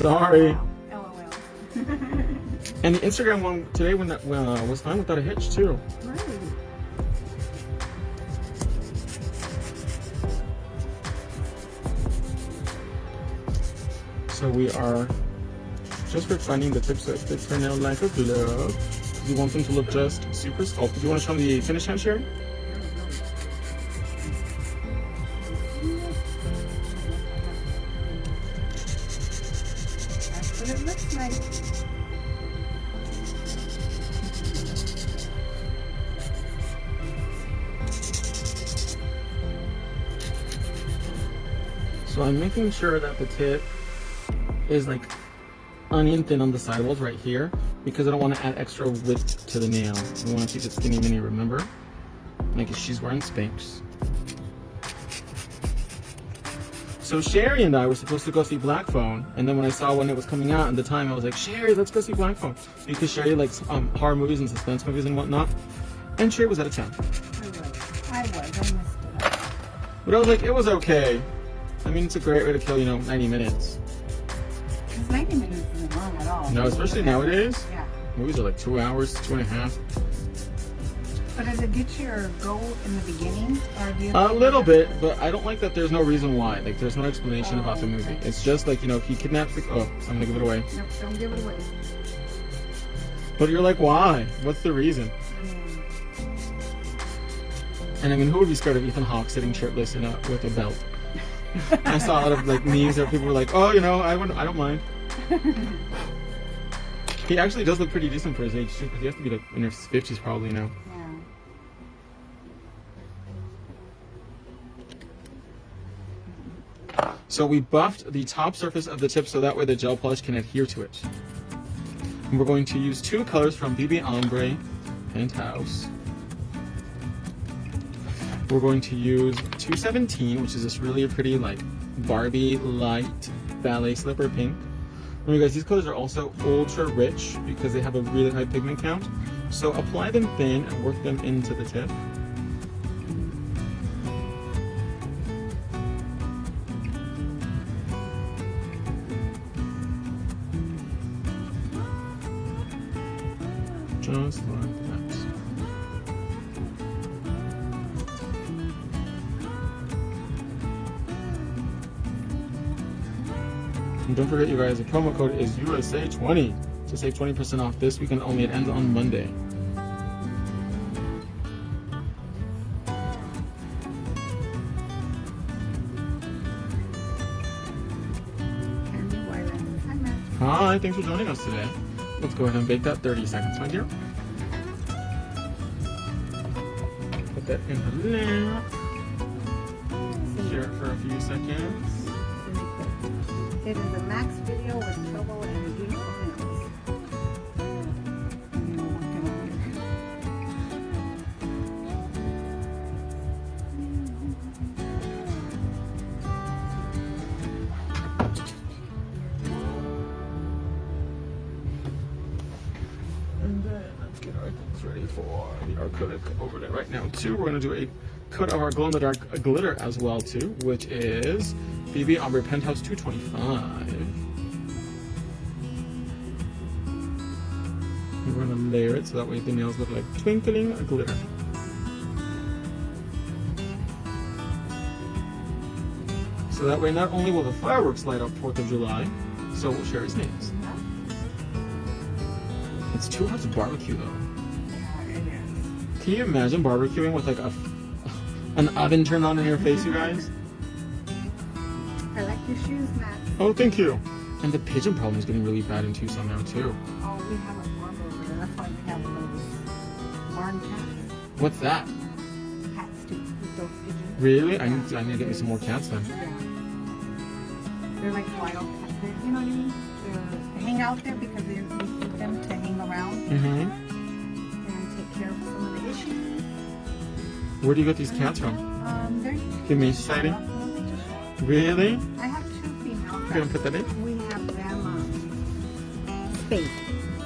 Sorry. LOL. And the Instagram one today was fine without a hitch too. Right. So we are just refining the tips so it fits her nail like a glove. You want them to look just super sculpted. Do you want to show them the finish hand, Sherry? That's what it looks like. So I'm making sure that the tip is like onion thin on the sidewalls right here because I don't want to add extra width to the nail. I want to keep it skinny mini, remember? Like if she's wearing Spanx. So Sherry and I were supposed to go see Black Phone, and then when I saw when it was coming out at the time, I was like, Sherry, let's go see Black Phone. Because Sherry likes horror movies and suspense movies and whatnot. And Sherry was out of town. I missed it. But I was like, it was okay. I mean, it's a great way to kill, 90 minutes. Because 90 minutes isn't long at all. No, especially nowadays. Yeah. Movies are like 2 hours, 2.5. But does it get your goal in the beginning? Or do you A little bit, but I don't like that there's no reason why. Like, there's no explanation about the movie. It's just like, he kidnaps the... Oh, so I'm gonna give it away. Nope, don't give it away. But you're like, why? What's the reason? And I mean, who would be scared of Ethan Hawke sitting shirtless with a belt? I saw a lot of like memes where people were like, oh, I don't mind. He actually does look pretty decent for his age too, because he has to be like in his 50s probably now. Yeah. So we buffed the top surface of the tip so that way the gel polish can adhere to it. And we're going to use 2 colors from BB Ombre Penthouse. We're going to use 217, which is this really pretty like Barbie light ballet slipper pink. Remember guys, these colors are also ultra rich because they have a really high pigment count. So apply them thin and work them into the tip. Just like that. And don't forget, you guys, the promo code is USA20 to save 20% off this weekend only. It ends on Monday. Hi, thanks for joining us today. Let's go ahead and bake that 30 seconds, my dear. Put that in the lamp. Share it for a few seconds. It is a Max video with trouble and beautiful nails. And then let's get our things ready for the acrylic overlay. Right now, too, we're going to do a coat of our glow in the dark glitter as well, too, which is BB Ombre Penthouse 225. And we're going to layer it so that way the nails look like twinkling glitter. So that way not only will the fireworks light up 4th of July, so will Sherry's nails. It's too hot to barbecue though. Can you imagine barbecuing with like an oven turned on in your face, you guys? I like your shoes, Max. Oh, thank you. And the pigeon problem is getting really bad in Tucson now, too. Oh, we have a farm over there. That's why we have those barn cats. What's that? Cats to eat those pigeons. Really? I need to get me some more cats then. Yeah. They're like wild cats. You know what I mean? They hang out there because we feed them to hang around and take care of some of the issues. Where do you get these cats from? They're Humane Society? Really? I have 2 females. You gonna put that in? We have them spayed,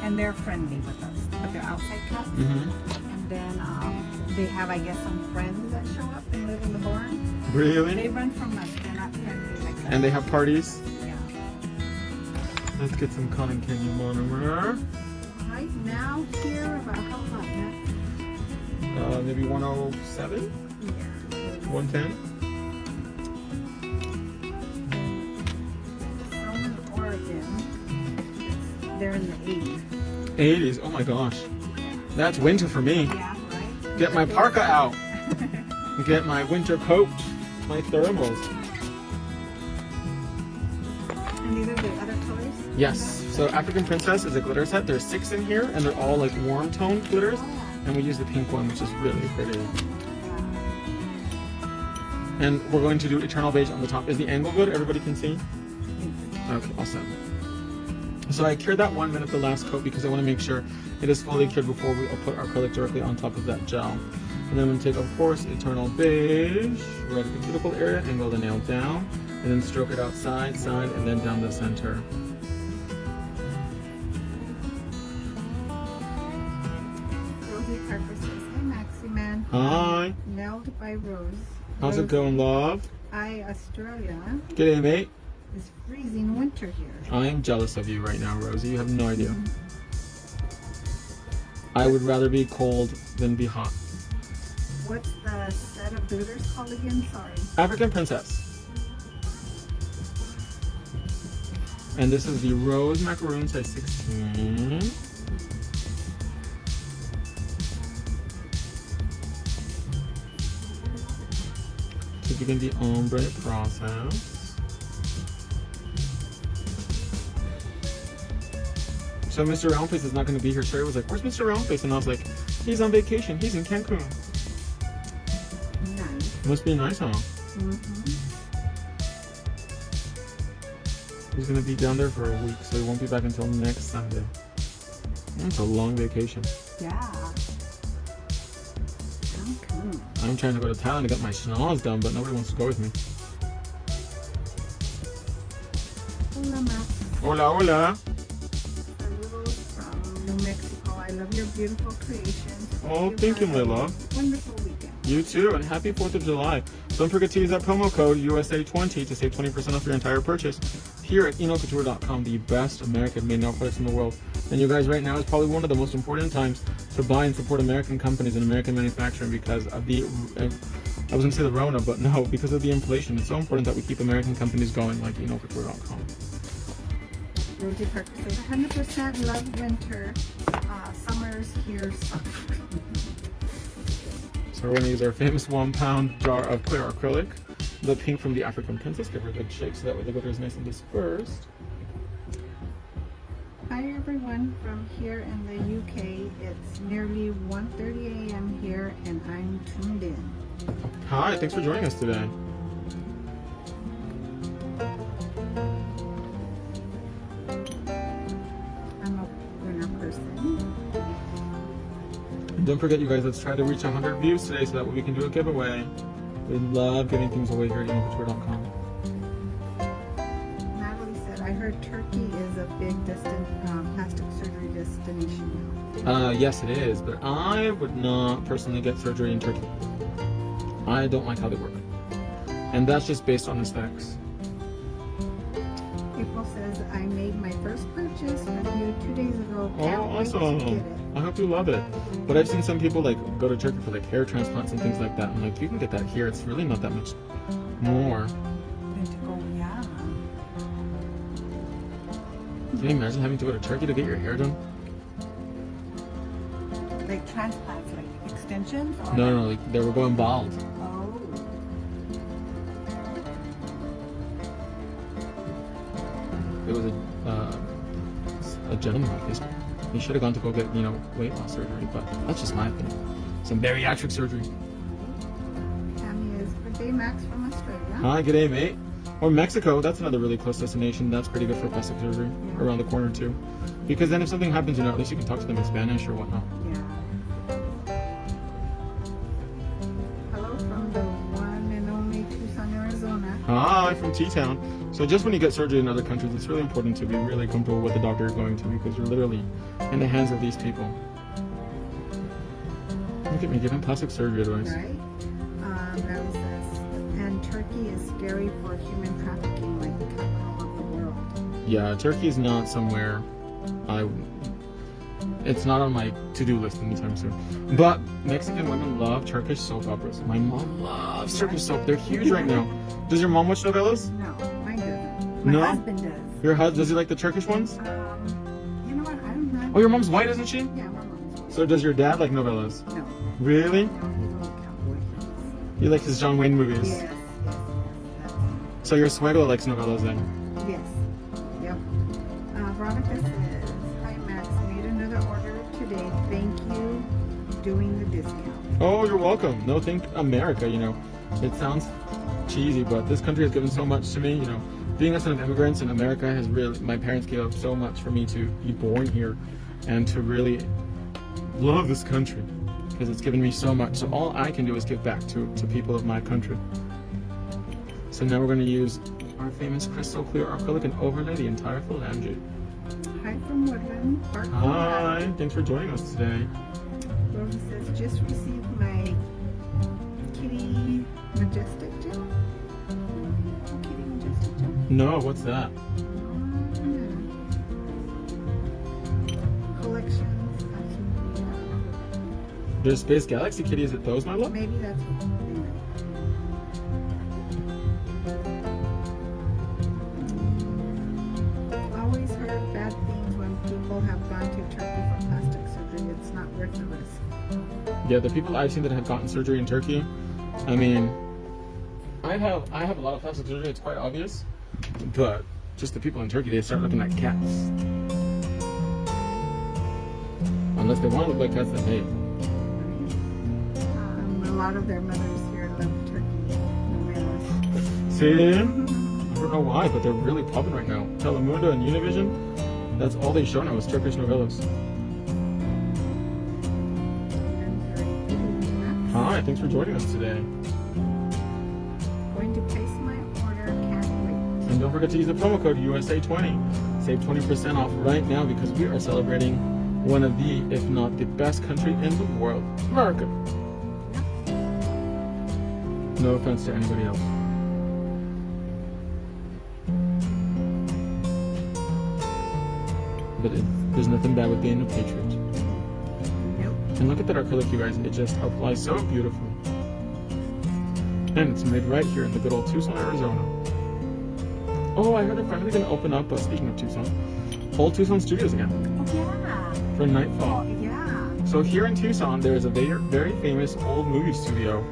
and they're friendly with us, but they're outside cats. And then they have, I guess, some friends that show up and live in the barn. Really? They run from us. They're not friendly like that. And they have parties? Yeah. Let's get some cotton candy monomer. Right now here, about how hot now? Maybe 107? Yeah. 110? Some in Oregon, they're in the 80s. 80s, oh my gosh. That's winter for me. Yeah, right? Get my parka out. Get my winter coat, my thermals. And these are the other colors? Yes, so African Princess is a glitter set. There's 6 in here, and they're all like warm toned glitters. And we use the pink one, which is really pretty. And we're going to do Eternal Beige on the top. Is the angle good? Everybody can see? Okay, awesome. So I cured that 1 minute the last coat because I want to make sure it is fully cured before we put our acrylic directly on top of that gel. And then I'm going to take, of course, Eternal Beige, right at the cuticle area, angle the nail down, and then stroke it out side, side, and then down the center. Rosie Parker says, "Hey Maxie man." Hi. Nailed by Rose. How's it going, love? Hi, Australia. G'day, mate. It's freezing winter here. I am jealous of you right now, Rosie. You have no idea. I would rather be cold than be hot. What's the set of glitters called again? Sorry. African Princess. And this is the Rose Macaroon size 16. To begin the ombre process. So Mr. Roundface is not going to be here. Sherry was like, "Where's Mr. Roundface?" And I was like, "He's on vacation. He's in Cancun." Nice. Must be nice, huh? He's going to be down there for a week, so he won't be back until next Sunday. That's a long vacation. Yeah. Cancun. I'm trying to go to Thailand to get my schnoz done, but nobody wants to go with me. Hola, Max. Hola, hola. Saludos from New Mexico. I love your beautiful creations. Oh, thank you, my love. Wonderful weekend. You too, and happy 4th of July. Don't forget to use that promo code USA20 to save 20% off your entire purchase here at enocouture.com, the best American-made nail products in the world. And you guys, right now is probably one of the most important times to buy and support American companies and American manufacturing because of the, I was going to say the Rona, but no, because of the inflation. It's so important that we keep American companies going like enocouture.com. Rosie Parker says 100% love winter. Summers here suck. So we're going to use our famous 1 pound jar of clear acrylic, the pink from the African Princess. Give her a good shake so that way the glitter is nice and dispersed. Hi everyone from here in the UK. It's nearly 1:30 a.m. here and I'm tuned in. Hi, thanks for joining us today. I'm a winner person. And don't forget, you guys, let's try to reach 100 views today so that way we can do a giveaway. We love giving things away here at enocouture.com. Natalie said, I heard Turkey is a big plastic surgery destination now. Yes, it is, but I would not personally get surgery in Turkey. I don't like how they work. And that's just based on aesthetics. April says, I made my first purchase from you 2 days ago. Can't wait to awesome. get it. I hope you love it. But I've seen some people like go to Turkey for like hair transplants and things like that. I'm like, you can get that here. It's really not that much more. Oh, yeah. Can you imagine having to go to Turkey to get your hair done? Like transplants, like extensions? Or No, like they were going bald. Oh. It was a gentleman on Facebook. He should have gone to go get, weight loss surgery, but that's just my opinion. Some bariatric surgery. Tammy is good day, Max from Australia. Hi, good day, mate. Or Mexico, that's another really close destination. That's pretty good for plastic surgery. Yeah. Around the corner, too. Because then if something happens, at least you can talk to them in Spanish or whatnot. Yeah. Hello from the one and only Tucson, Arizona. Hi, from T-Town. So just when you get surgery in other countries, it's really important to be really comfortable with the doctor you're going to because you're literally in the hands of these people. Look at me giving plastic surgery advice. Right? Rose says, and Turkey is scary for human trafficking, like the capital of the world. Yeah, Turkey's not somewhere it's not on my to-do list anytime soon. But Mexican women love Turkish soap operas. My mom loves Turkish soap. They're huge right now. Does your mom watch novellas? No, mine doesn't. No? My husband does. Your husband, does he like the Turkish ones? You know what? I don't know. Oh, your mom's white, isn't she? Yeah, my mom's white. So does your dad like novellas? No. Really? No, he don't like cowboy films. You like his John Wayne movies? Yes, yes, yes. So your suegro likes novellas then? Yes. Yep. Veronica says, "Hi Max, made another order today. Thank you. Doing the discount." Oh, you're welcome. No, thank America, you know. It sounds cheesy, but this country has given so much to me, you know. Being a son of immigrants in America has really, my parents gave up so much for me to be born here and to really love this country because it's given me so much. So all I can do is give back to people of my country. So now we're going to use our famous crystal clear acrylic and overlay the entire phalange. Hi from Woodland. Park Hi, thanks for joining us today. Rosie says, "Just received my Kitty Majestic gel." Kitty Majestic gel. No, what's that? Collections. Absolutely. There's Space Galaxy Kitty. Is it those, my love? Maybe that's what I've always heard bad things when people have gone to Turkey for plastic surgery. It's not worth the risk. Yeah, the people I've seen that have gotten surgery in Turkey, I mean, I have a lot of plastic surgery, it's quite obvious, but just the people in Turkey, they start looking like cats. Unless they want to look like cats, then hey. A lot of their mothers here love turkey. No See? I don't know why, but they're really popping right now. Telemundo and Univision, that's all they show now is Turkish novellas. Hi, thanks for joining us today. Going to place my order, can't wait. And don't forget to use the promo code USA20. Save 20% off right now because we are celebrating one of the, if not the best country in the world, America. No offense to anybody else. But there's nothing bad with being a patriot. Nope. And look at that acrylic, you guys. It just applies so beautifully. And it's made right here in the good old Tucson, Arizona. Oh, I heard they're finally going to open up, speaking of Tucson, Old Tucson Studios again. Oh, yeah. For Nightfall. Oh, yeah. So here in Tucson, there's a very famous old movie studio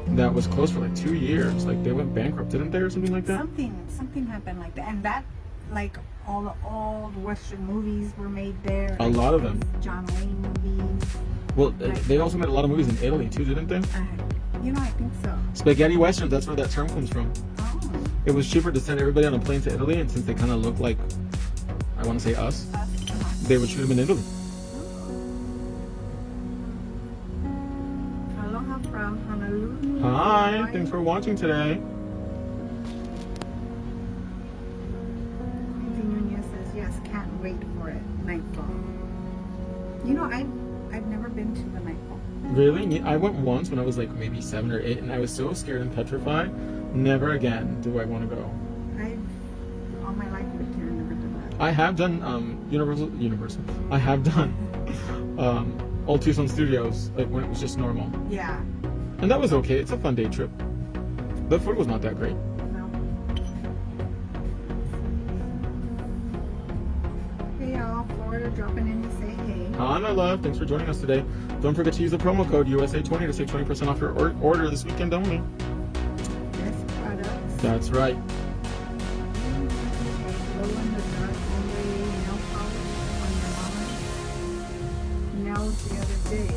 that was closed for like 2 years. Like they went bankrupt, didn't they, or something like that? Something happened like that. And that, like, all the old Western movies were made there. A like, lot of them. John Wayne movies. Well, they also made a lot of movies in Italy too, didn't they? You know, I think so. Spaghetti Western, that's where that term comes from. Oh. It was cheaper to send everybody on a plane to Italy, and since they kind of look like, I want to say us, they would shoot them in Italy. Aloha from Honolulu. Hi, thanks for watching today. Quincy Nunez says, yes, can't wait for it. Nightfall. You know, I've never been to the Nightfall. Really? I went once when I was like maybe 7 or 8, and I was so scared and petrified. Never again do I want to go. All my life lived here, never done that. I have done Universal. I have done Old Tucson Studios, like when it was just normal. Yeah. And that was okay. It's a fun day trip. The food was not that great. No. Hey y'all, Florida dropping in to say hey. Hi, my love. Thanks for joining us today. Don't forget to use the promo code USA20 to save 20% off your order this weekend only. Best products. That's right. Glow in the dark only nail polish on your mama's nails the other day.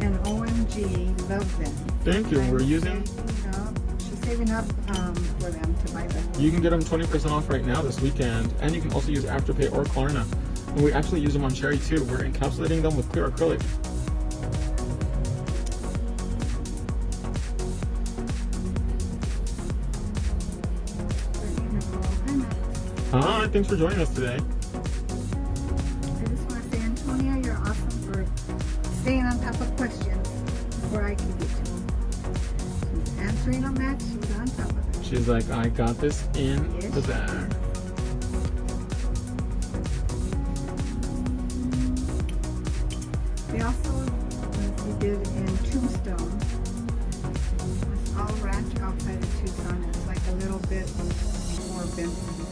And OMG, love them. Thank you. We're using... She's saving up for them to buy them. You can get them 20% off right now this weekend, and you can also use Afterpay or Klarna. And we actually use them on Cherry too. We're encapsulating them with clear acrylic. Hi, thanks for joining us today. I just want to say, Antonia, you're awesome for staying on top of questions before I can get to them. measuring on that, she was on top of it. She's like, I got this in Yes, the she bag. did. They also, we did in Tombstone. It's all ranch outside of Tucson. It's like a little bit before Benson.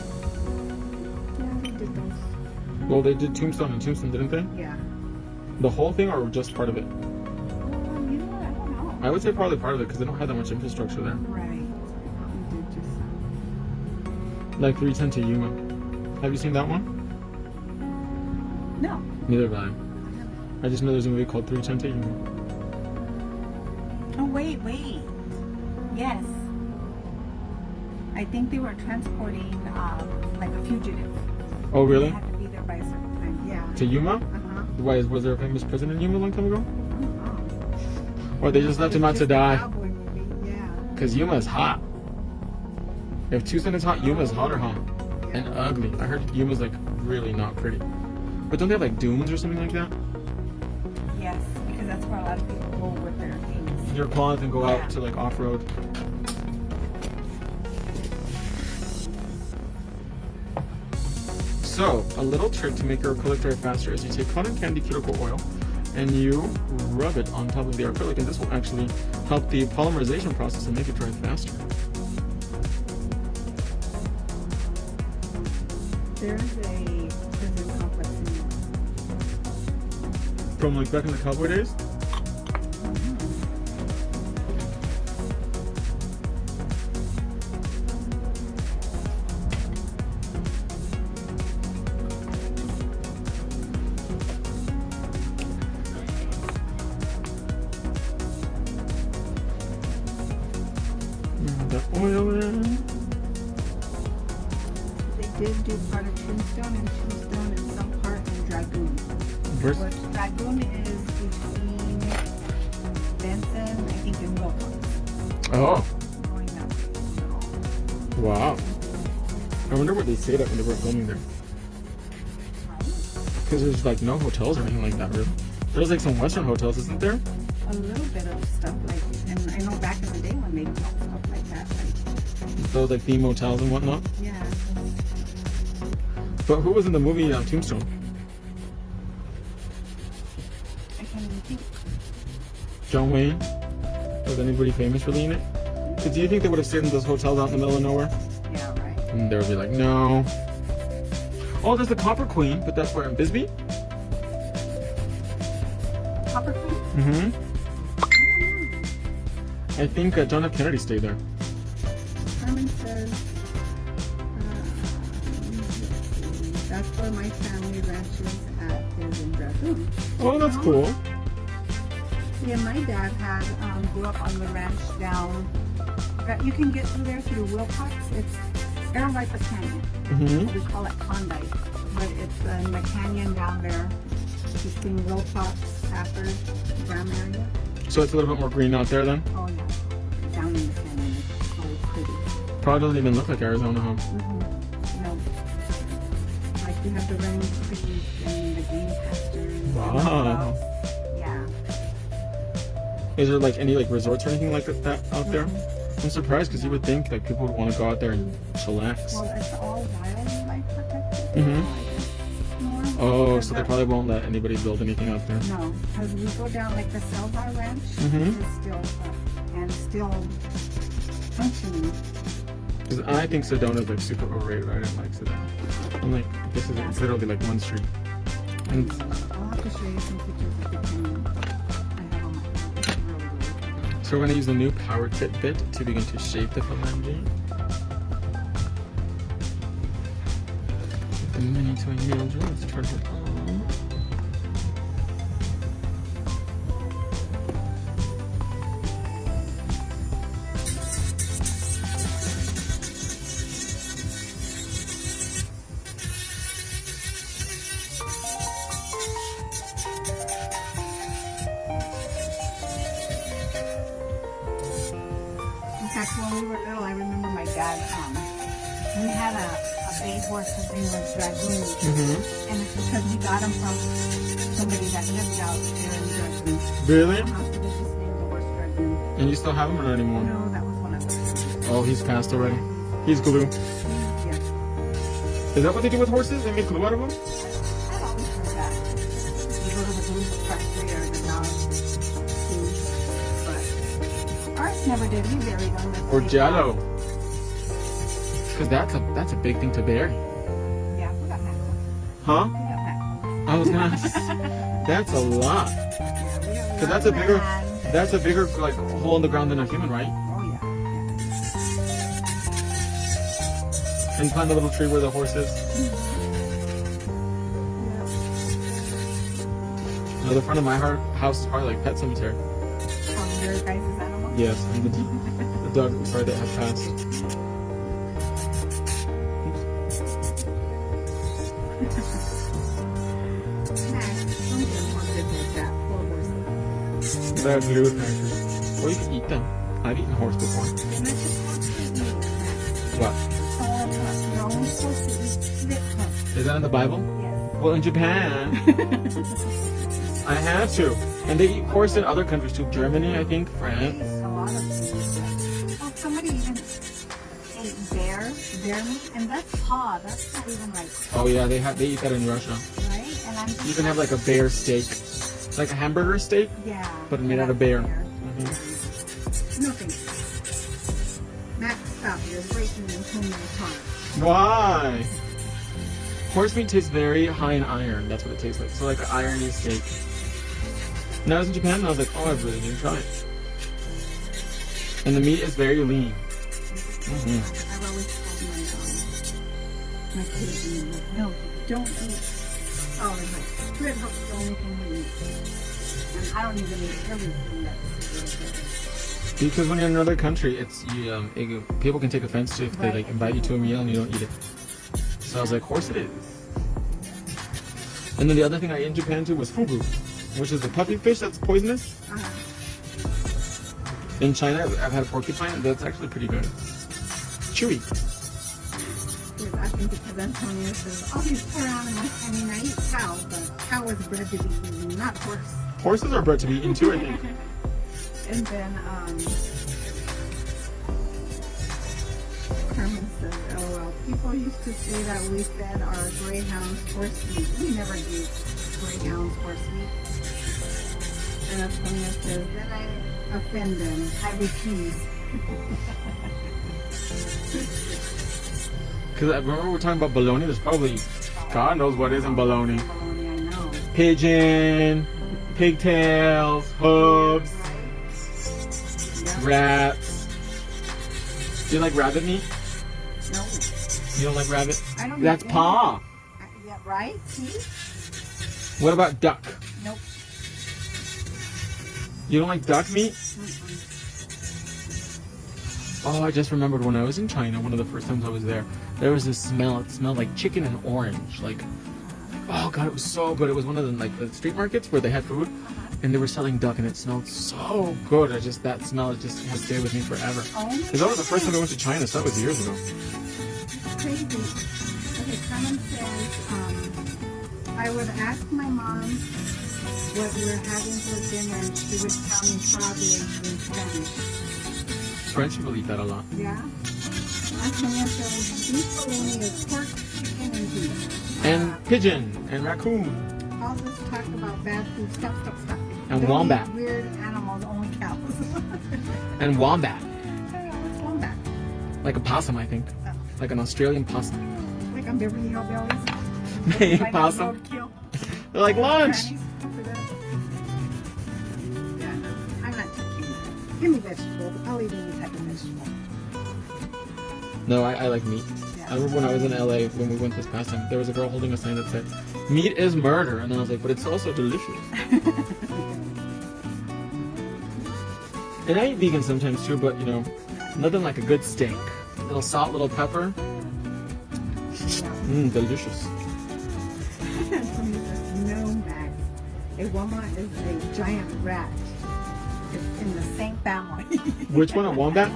Yeah, they did those. Well, they did Tombstone and Tombstone, didn't they? Yeah. The whole thing or just part of it? Well, you know what? I don't know. I would say probably part of it because they don't have that much infrastructure there. Right. We did Tucson. Like 310 to Yuma. Have you seen that one? No. Neither have I. I just know there's a movie called 310 to Yuma. Oh, wait. Yes. I think they were transporting like a fugitive. Oh, They really? had to be there by a certain time. Yeah. To Yuma? Uh-huh. Why, was there a famous president in Yuma a long time ago? Oh. Or they just left him out to It's just a die? cowboy movie. Yeah. Because Yuma is hot. If Tucson is hot, Yuma is hotter hot. And ugly. I heard Yuma's like really not pretty. But don't they have like dunes or something like that? Yes, because that's where a lot of people go with their things. Your quads and go Yeah. out to like off-road. So, a little trick to make your acrylic dry faster is you take cotton candy cuticle oil and you rub it on top of the acrylic, and this will actually help the polymerization process and make it dry faster. There's a prison complex in From like back in the cowboy days? The oil in. They did do part of Tombstone and some part in Dragoon. Vers- Which Dragoon is between Benson, I think, and Wilcox. Oh, Going that way. wow. I wonder what they stayed at when they were filming there. Because there's like no hotels or anything like that, really. There's like some Western hotels, isn't there? A little bit of stuff like, and I know back in the day when they built stuff like that, like, Those like theme motels and whatnot. yeah. But who was in the movie Tombstone? I can't even think. John Wayne? Was anybody famous really in it? Do you think they would have stayed in those hotels out in the middle of nowhere? Yeah, right. And they would be like, no. Oh, there's the Copper Queen, but that's where in Bisbee? Copper Queen? Mm-hmm. I don't know. I think John F. Kennedy stayed there. Carmen says, that's where my family ranches at is in Dragoon. Oh, that's cool. Yeah, my dad had grew up on the ranch down. You can get through there through Wilcox. It's Airlifer Canyon. Mm-hmm. We call it Klondike, but it's in the canyon down there between Wilcox, Stafford, Dam area. So it's a little bit more green out there then? Oh yeah, down in the canyon. It's so pretty. Probably doesn't even look like Arizona, huh? No. Like you have the running creek and the green pastures. and Wow. the yeah. Is there like any like resorts or anything like that out there? I'm surprised because you would think like people would want to go out there and chillax. Well, it's all wildlife protected. Mhm. More. Oh, Because so they the- probably won't let anybody build anything out there. No, because we go down like the Selvar Ranch Mhm. is still up and still functioning. Because I think Sedona's like super overrated. I didn't like Sedona. I'm like, this is literally like one street. And I'll have to show you some pictures of the canyon. I have on my phone. It's really, really pretty. so we're gonna use the new power tip bit to begin to shape the phalange. The mini toy needle drill. Let's turn it on. In fact, when we were little, I remember my dad, we had a bay horse, his name was Dragoon. Mm-hmm. And it's because he got him from somebody that lived out there in Dragoon. Really? So they just named the horse Dragoon. And you still have them or not anymore? No, that was one Oh, he's passed already. He's glue. Yeah. Is that what they do with horses? They make glue out of them? I've always heard that. You go to the glue factory or the dog food, but ours never did. We buried them. Or jello? Because that's a big thing to bury. Yeah, we got mackerel. Huh? We got mackerel. I was gonna. That's a lot. Because that's a bigger like hole in the ground than a human, right? Oh yeah. And find the little tree where the horse is. No, the front of my house is probably like pet cemetery. Your guys' animals? Yes, and the dog, sorry, that have passed. They're glue factory. Or you can eat them. I've eaten horse before. What? Is that in the Bible? Yes. Well, in Japan, I have to. And they eat horse in other countries too. Germany, I think, France. A lot of things. Well, somebody even ate bear meat, and that's paw. That's not even like, Oh yeah, they eat that in Russia. right? And I'm just You can have like a bear steak. Like a hamburger steak, yeah. but made out of bear. No thanks. Max, stop. You're breaking in too many times. Why? Horse meat tastes very high in iron. That's what it tastes like. So like an irony steak. And I was in Japan and I was like, oh, I really need to try it. And the meat is very lean. I've always told my kids, like, no, don't eat. Oh, it's like, squid hooks the only thing we eat. And I don't even eat everything that's Because when you're in another country, it's people can take offense to if they like invite you to a meal and you don't eat it. So I was like, of course it is. And then the other thing I ate in Japan too was fugu, which is the puffy fish that's poisonous. In China, I've had porcupine. That's actually pretty good. Chewy. I think because Antonio says, all these poor animals. I mean, I eat cow, but cow is bred to be eaten, not horse. Horses are bred to be eaten too, I think. And then, Carmen says, oh well, people used to say that we fed our greyhounds horse meat. We never gave greyhounds horse meat. And Antonio says, then I offend them. I refuse. Because I remember we were talking about bologna. There's probably, God knows what is in bologna. Bologna, I know. Pigeon, pigtails, hooves, rats. Do you like rabbit meat? No. You don't like rabbit? I don't That's eat paw. Yeah, right? See? What about duck? Nope. You don't like duck meat? Oh, I just remembered when I was in China, one of the first times I was there, there was this smell. It smelled like chicken and orange. Like, oh God, it was so good. It was one of the, like, the street markets where they had food, and they were selling duck, and it smelled so good. That smell just has stayed with me forever. Because that was the first time I went to China, so that was years ago. Crazy. Okay, Carmen says, I would ask my mom what we're having for dinner, and she would tell me probably in Spanish. French people eat that a lot. Yeah? Antonia says, beef bologna is pork, chicken, and beef. And pigeon, and raccoon. All this talk about bad food, stop. And Don't wombat. eat weird animals, only cows. And wombat. What's wombat? Like a possum, I think. Oh. Like an Australian possum. Like on Beverly Hillbillies? Hey, Like possum. roadkill. They're like lunch. Yeah, no, I'm not touching that. Give me vegetables. I'll eat any type of vegetable. No, I like meat. Yeah. I remember when I was in LA, when we went this past time, there was a girl holding a sign that said, meat is murder. And then I was like, but it's also delicious. And I eat vegan sometimes too, but you know, nothing like a good steak. A little salt, little pepper. Delicious. No, Max. A wombat is a giant rat. It's in the same family. Which one, a wombat?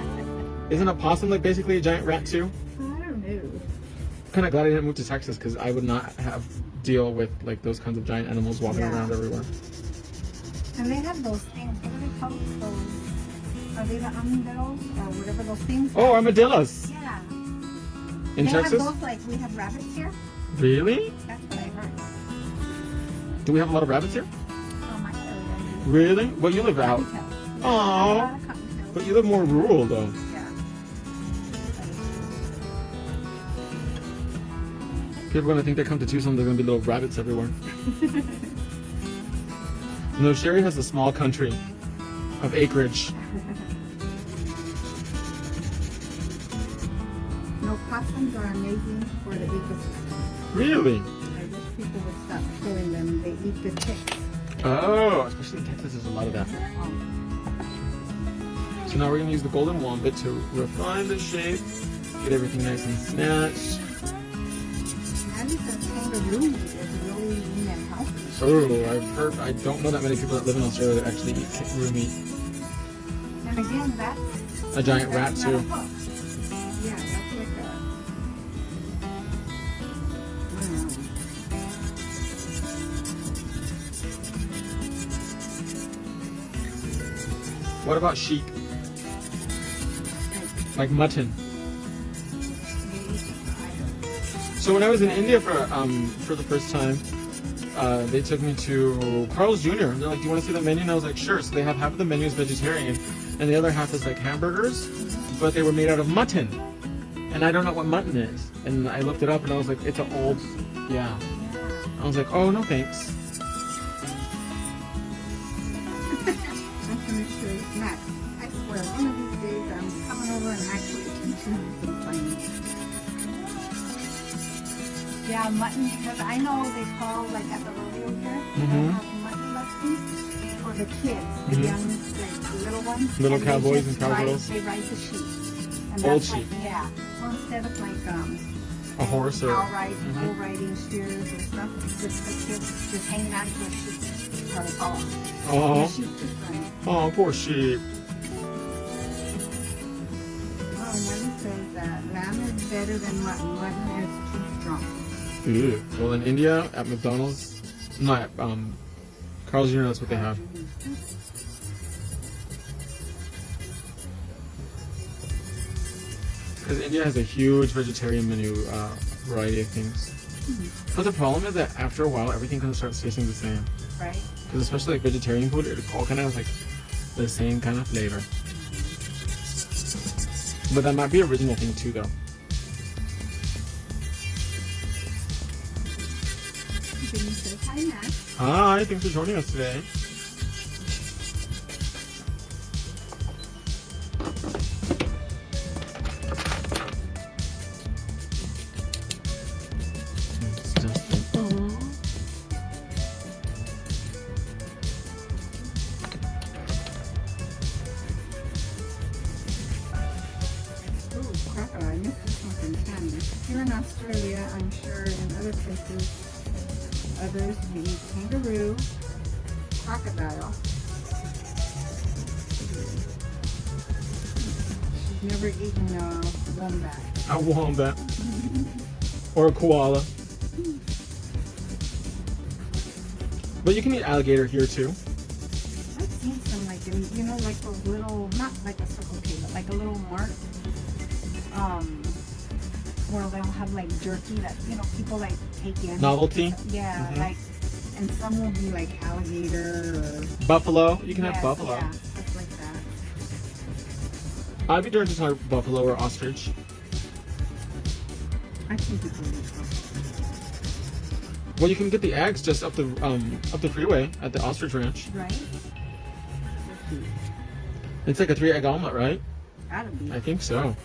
Isn't a possum like basically a giant rat too? I don't know. Kind of glad I didn't move to Texas because I would not have deal with like those kinds of giant animals walking Yeah. around everywhere. And they have those things. What do they call those? Are they the armadillos or whatever those things? Oh, armadillos. Yeah. In they Texas? have those like we have rabbits here. Really? That's what I heard. Do we have a lot of rabbits here? Oh my God. Really? Well, you live out. Oh, but you live more rural though. Yeah. People are gonna think they come to Tucson, they're gonna be little rabbits everywhere. No, Sherry has a small country of acreage. No, possums are amazing for the ecosystem. Really? I wish people would stop killing them. They eat the ticks. Oh, especially in Texas, there's a lot of that. So now we're gonna use the golden wombat to refine the shape, get everything nice and snatched. And the kangaroo meat is really lean and healthy. Oh, I've heard, I don't know that many people that live in Australia that actually eat kangaroo meat. And again, that's A giant rat not too. a hook. Yeah, that's like a. What about sheep? Like mutton. So when I was in India for the first time, they took me to Carl's Jr. And they're like, "Do you want to see the menu?" And I was like, "Sure." So they have half of the menu is vegetarian, and the other half is like hamburgers, but they were made out of mutton, and I don't know what mutton is. And I looked it up, and I was like, "It's an old, yeah." I was like, "Oh no, thanks." I'm gonna show you. Matt, I swear, one of these days I'm coming over and actually teaching you some things. Yeah, mutton, because I know they call, like at the rodeo here, they have mutton lessons for the kids, the young, like the little ones. Little they cowboys just and cowgirls. They ride the sheep. And Old that's sheep. Like, yeah. So instead of like A horse or. cow riding, bull riding, steers or stuff, it's just the kids just hanging on to a sheep. That's how they call them. Oh, The sheep just running. oh, poor sheep. Oh, Nelly says that lamb is better than mutton. Mutton is too strong. Ew. Well, in India, at McDonald's, not Carl's Jr. That's what they have. Because India has a huge vegetarian menu, variety of things. But the problem is that after a while, everything kind of starts tasting the same. Right? Because especially like vegetarian food, it all kind of has like the same kind of flavor. But that might be original thing too, though. Jimmy says, hi, Matt. Hi, thanks for joining us today. Ooh, crocodile. I missed this one from Tammy. Here in Australia, I'm sure in other places, others we eat kangaroo, crocodile. She's never eaten a wombat. A wombat. Or a koala. But you can eat alligator here too. I've seen some like, you know, like those little, not like a Circle K, but like a little mart. Where they'll have like jerky that, you know, people like take in. Novelty? Yeah, like, and some will be like alligator or. Buffalo. You can have Yes, buffalo. Yeah, stuff like that. I'd be doing to try buffalo or ostrich. I think people would try. Well, you can get the eggs just up the freeway at the ostrich ranch. Right? It's like a 3-egg omelet, right? Gotta be. I think so.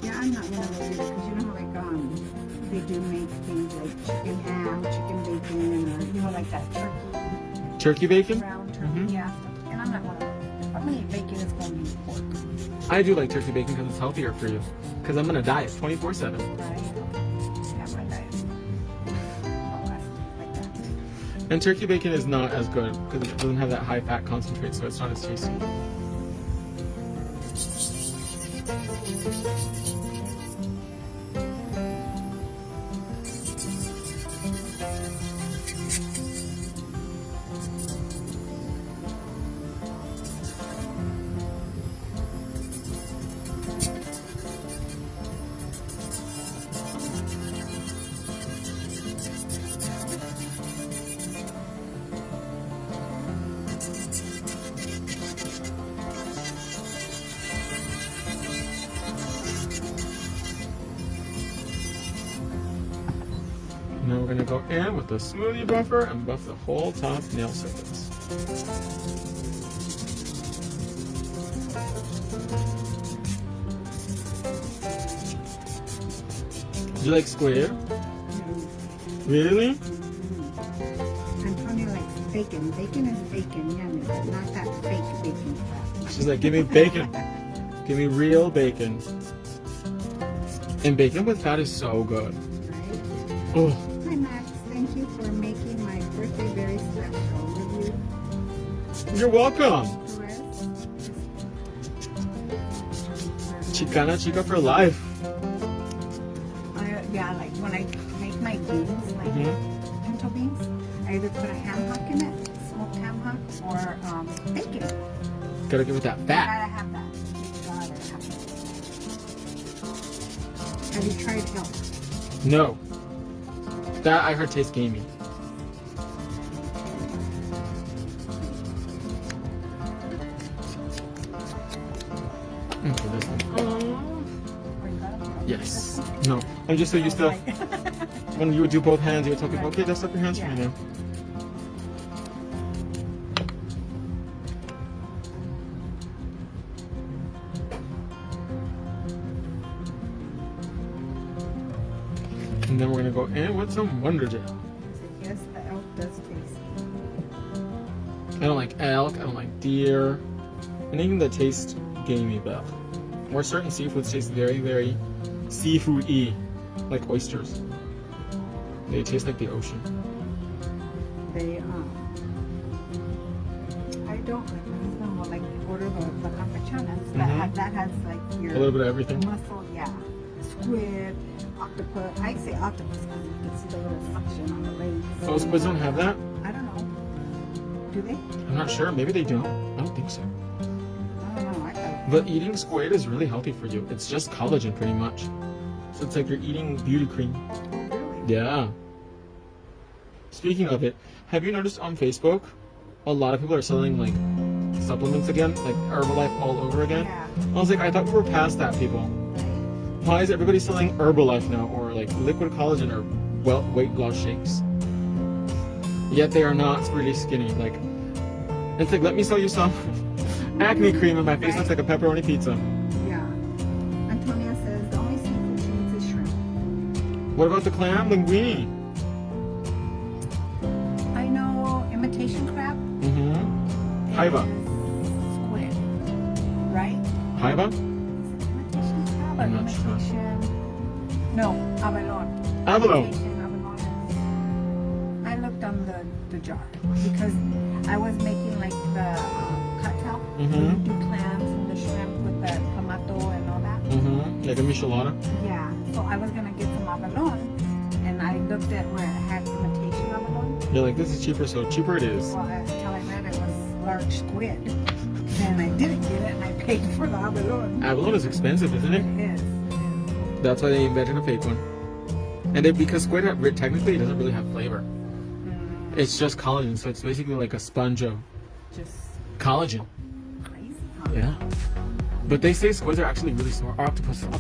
Yeah, I'm not one of those either, because you know how like they do make things like chicken ham, chicken bacon, or you know like that turkey, Turkey bacon? round turkey, yeah. And I'm not one of those. If I'm gonna eat bacon, it's gonna be pork, I do like turkey bacon because it's healthier for you. Because I'm gonna diet 24/7. right? Yeah, my diet. Don't last like that. And turkey bacon is not as good because it doesn't have that high fat concentrate, so it's not as tasty. Now we're gonna go in with the smoothie buffer and buff the whole top nail surface. Do you like square? Really? Antonio likes bacon. Bacon is bacon, yummy, but not that fake bacon crap. She's like, give me bacon. Give me real bacon. And bacon with fat is so good. Right? Oh, Hi Max, thank you for making my birthday very special. Will you? you're welcome. Perez? Chicana chica for life. Yeah, like when I make my beans, like pinto beans, I either put a ham hock in it, smoked ham hock, or bacon. Gotta give it that fat. Gotta have that. Gotta have that. Have you tried elk? No. That I heard tastes gamey. Okay, this one. Yes. No. I'm just so used to when you would do both hands, you would tell people, okay, dust up your hands for me now. And then we're gonna go in with some Wonder Gel. Yes, the elk does taste. I don't like elk, I don't like deer, anything that tastes gamey though. Or certain seafoods taste very, very seafood-y, like oysters. They taste like the ocean. They I don't like. My husband will like order the campechanas that has like your A little bit of everything. mussel, yeah, squid, octopus. I say octopus because you can see the little suction on the legs. Oh, squids don't have that? I don't know. Do they? I'm not sure. Maybe they don't. I don't think so. I don't know. I thought. But eating squid is really healthy for you. It's just collagen pretty much. So it's like you're eating beauty cream. Really? Yeah. Speaking of it, have you noticed on Facebook, a lot of people are selling like supplements again, like Herbalife all over again? Yeah. I was like, I thought we were past that, people. Why is everybody selling Herbalife now, or like liquid collagen, or weight loss shakes? Yet they are not really skinny. Like, it's like, let me sell you some acne cream and my face looks like a pepperoni pizza. Yeah. Antonia says the only seafood she eats is shrimp. What about the clam linguine? I know imitation crab. Mm-hmm. Haiba. is Squid. Right? Haiba? Imitation crab or I'm not sure. imitation? No, abalone. Abalone. Imitation abalone is. I looked on the jar because I was making like the cocktail. Mm-hmm. Do clams and the shrimp with the tomato and all that. Mm-hmm. Like a michelada. Yeah. So I was gonna get some abalone, and I looked at where it had imitation abalone. You're like, this is cheaper, so cheaper it is. Well, until I read it was large squid, and I didn't get it, and I paid for the abalone. Abalone is expensive, isn't it? It is. That's why they invented a fake one. And because squid technically doesn't really have flavor. It's just collagen, so it's basically like a sponge of Just collagen. crazy, huh? Yeah. But they say squids are actually really smart. Octopuses are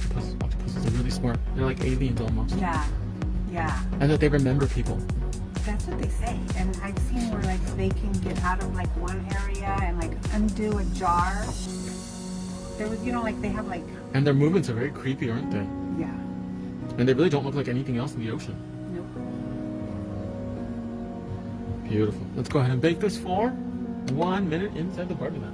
really smart. They're like aliens almost. Yeah. Yeah. And that they remember people. That's what they say. And I've seen where like they can get out of like one area and like undo a jar. There was, like they have like, And their movements are very creepy, aren't they? yeah. And they really don't look like anything else in the ocean. Nope. Beautiful. Let's go ahead and bake this for 1 minute inside the barbie mat.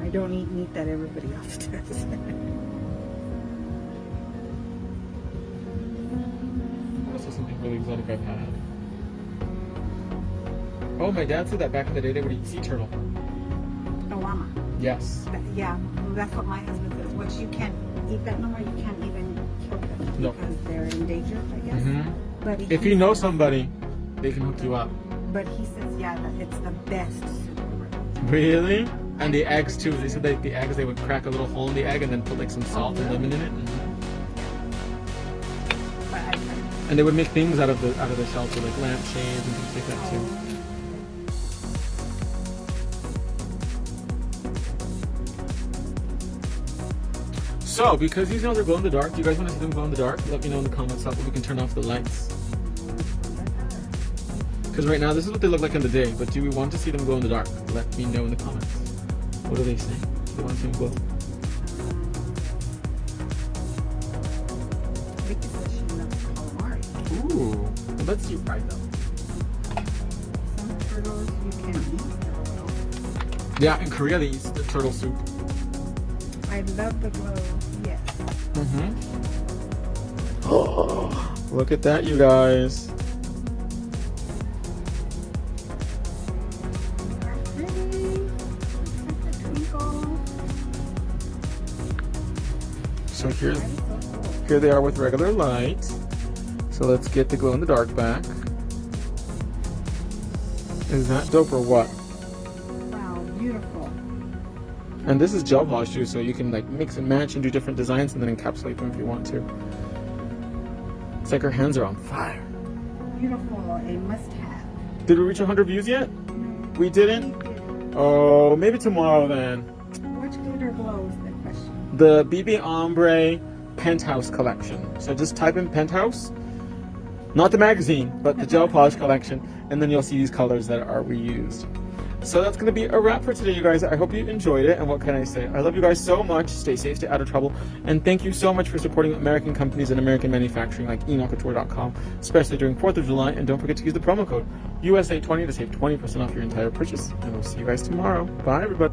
I don't eat meat that everybody else does. really exotic I've had. Oh, my dad said that back in the day they would eat sea turtle. A llama. Yes. Yeah, that's what my husband says. Which you can't eat that no more. You can't even kill them No. because they're endangered, I guess. Mm-hmm. But If you know somebody, they can hook you up. But he says, yeah, that it's the best soup ever. Really? And the eggs too. They said that the eggs, they would crack a little hole in the egg and then put like some salt and lemon in it. But And they would make things out of the shell too, like lampshades and things like that too. So, because these nails are glow in the dark, do you guys want to see them glow in the dark? Let me know in the comments so we can turn off the lights. Because right now, this is what they look like in the day, but do we want to see them glow in the dark? Let me know in the comments. What do they say? Do they want to see them glow? Vicky says she loves calamari. Ooh, well, let's see right now. Some turtles you can eat. Yeah, in Korea they eat the turtle soup. I love the glow. Yes. Mm-hmm. Oh, look at that, you guys. So here they are with regular light. So let's get the glow in the dark back. Is that dope or what? Wow, beautiful. And this is gel polish too, so you can like mix and match and do different designs and then encapsulate them if you want to. It's like our hands are on fire. Beautiful, a must-have. Did we reach 100 views yet? No. We didn't? Oh, maybe tomorrow then. Which glitter glows? The question. The BB Ombre Penthouse collection. So just type in Penthouse, not the magazine, but the gel polish collection, and then you'll see these colors that are reused. So that's going to be a wrap for today, you guys. I hope you enjoyed it, and what can I say? I love you guys so much. Stay safe, stay out of trouble, and thank you so much for supporting American companies and American manufacturing like enocouture.com, especially during 4th of July, and don't forget to use the promo code USA20 to save 20% off your entire purchase, and we'll see you guys tomorrow. Bye, everybody.